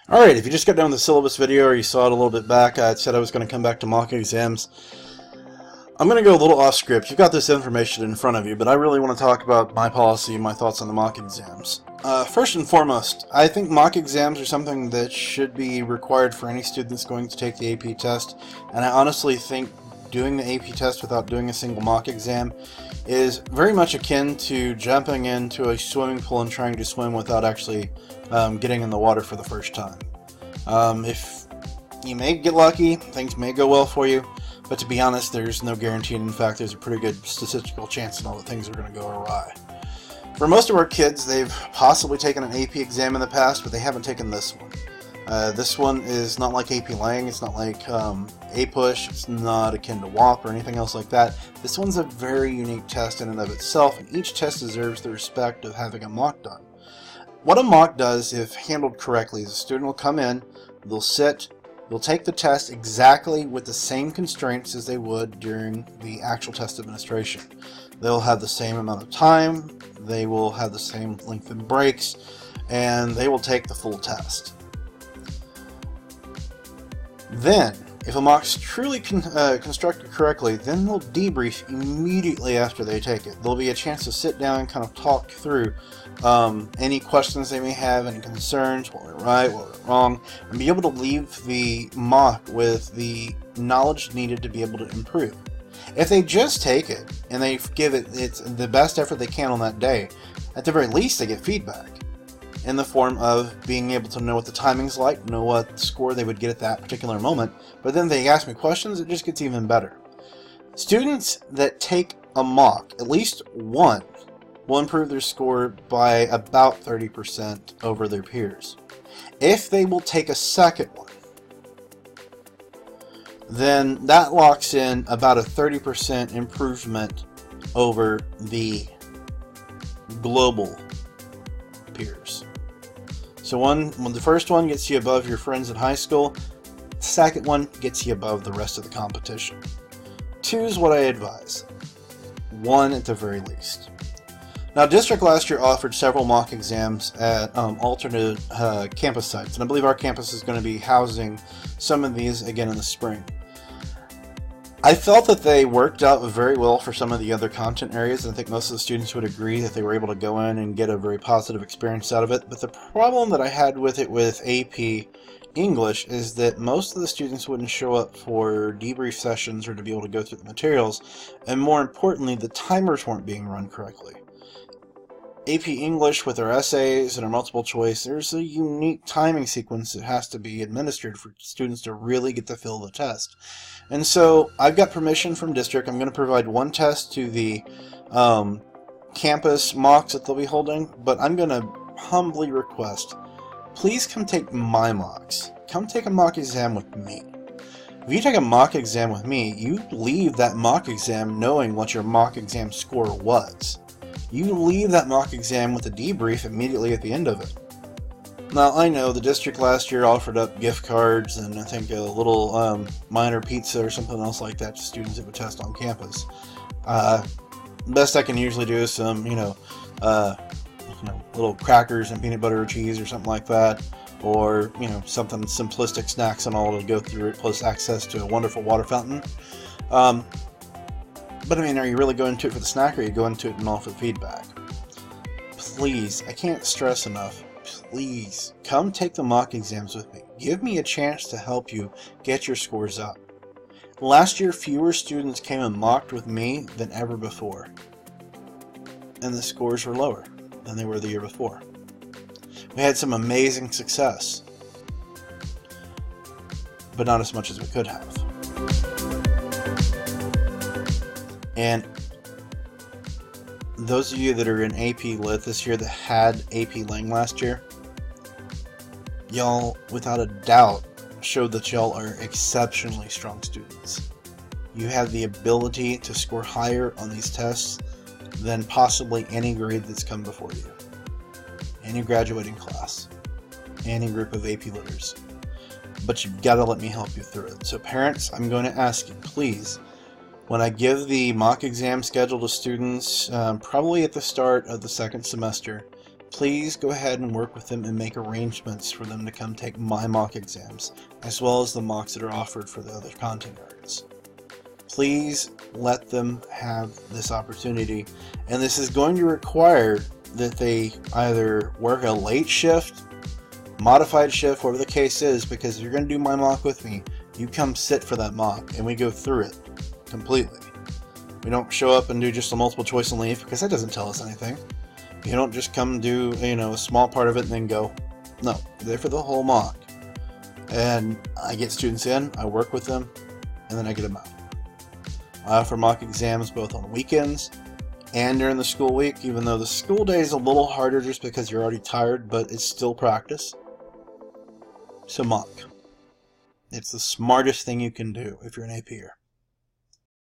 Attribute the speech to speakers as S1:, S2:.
S1: Alright, if you just got done with the syllabus video or you saw it a little bit back, I said I was going to come back to mock exams. I'm going to go a little off script. You've got this information in front of you, but I really want to talk about my policy and my thoughts on the mock exams. First and foremost, I think mock exams are something that should be required for any students going to take the AP test, and I honestly think doing the AP test without doing a single mock exam is very much akin to jumping into a swimming pool and trying to swim without actually getting in the water for the first time. If you may get lucky, things may go well for you, but to be honest, there's no guarantee, and in fact, there's a pretty good statistical chance that all the things are going to go awry. For most of our kids, they've possibly taken an AP exam in the past, but they haven't taken this one. This one is not like AP Lang, it's not like APUSH, it's not akin to WAP or anything else like that. This one's a very unique test in and of itself, and each test deserves the respect of having a mock done. What a mock does, if handled correctly, is a student will come in, they'll sit, they'll take the test exactly with the same constraints as they would during the actual test administration. They'll have the same amount of time, they will have the same length of breaks, and they will take the full test. Then, if a mock's truly constructed correctly, then they'll debrief immediately after they take it. There'll be a chance to sit down and kind of talk through any questions they may have, any concerns, what went right, what went wrong, and be able to leave the mock with the knowledge needed to be able to improve. If they just take it and they give it the best effort they can on that day, at the very least they get feedback in the form of being able to know what the timing's like, know what score they would get at that particular moment, but then they ask me questions, it just gets even better. Students that take a mock, at least one, will improve their score by about 30% over their peers. If they will take a second one, then that locks in about a 30% improvement over the global peers. So when the first one gets you above your friends in high school, the second one gets you above the rest of the competition. 2 is what I advise. 1 at the very least. Now, District last year offered several mock exams at alternate campus sites, and I believe our campus is going to be housing some of these again in the spring. I felt that they worked out very well for some of the other content areas, and I think most of the students would agree that they were able to go in and get a very positive experience out of it. But the problem that I had with it with AP English is that most of the students wouldn't show up for debrief sessions or to be able to go through the materials, and more importantly, the timers weren't being run correctly. AP English, with our essays and our multiple choice, there's a unique timing sequence that has to be administered for students to really get to fill the test. And so I've got permission from District. I'm going to provide one test to the campus mocks that they'll be holding, but I'm going to humbly request, please come take my mocks. Come take a mock exam with me. If you take a mock exam with me, you leave that mock exam knowing what your mock exam score was. You leave that mock exam with a debrief immediately at the end of it. Now, I know the District last year offered up gift cards and I think a little minor pizza or something else like that to students that would test on campus. Best I can usually do is some, little crackers and peanut butter or cheese or something like that, or something simplistic snacks and all to go through it, plus access to a wonderful water fountain. But I mean, are you really going to it for the snack, or are you going to it and all for the feedback? Please, I can't stress enough, please, come take the mock exams with me. Give me a chance to help you get your scores up. Last year, fewer students came and mocked with me than ever before. And the scores were lower than they were the year before. We had some amazing success, but not as much as we could have. And those of you that are in AP Lit this year that had AP Lang last year, y'all, without a doubt, showed that y'all are exceptionally strong students. You have the ability to score higher on these tests than possibly any grade that's come before you. Any graduating class. Any group of AP Litters. But you've got to let me help you through it. So parents, I'm going to ask you, please, when I give the mock exam schedule to students, probably at the start of the second semester, please go ahead and work with them and make arrangements for them to come take my mock exams, as well as the mocks that are offered for the other content guards. Please let them have this opportunity, and this is going to require that they either work a late shift, modified shift, whatever the case is, because if you're going to do my mock with me, you come sit for that mock, and we go through it completely. We don't show up and do just a multiple choice and leave, because that doesn't tell us anything. You don't just come do, a small part of it and then go. No, you're there for the whole mock. And I get students in, I work with them, and then I get them out. I offer mock exams both on weekends and during the school week, even though the school day is a little harder just because you're already tired, but it's still practice. So mock. It's the smartest thing you can do if you're an APer.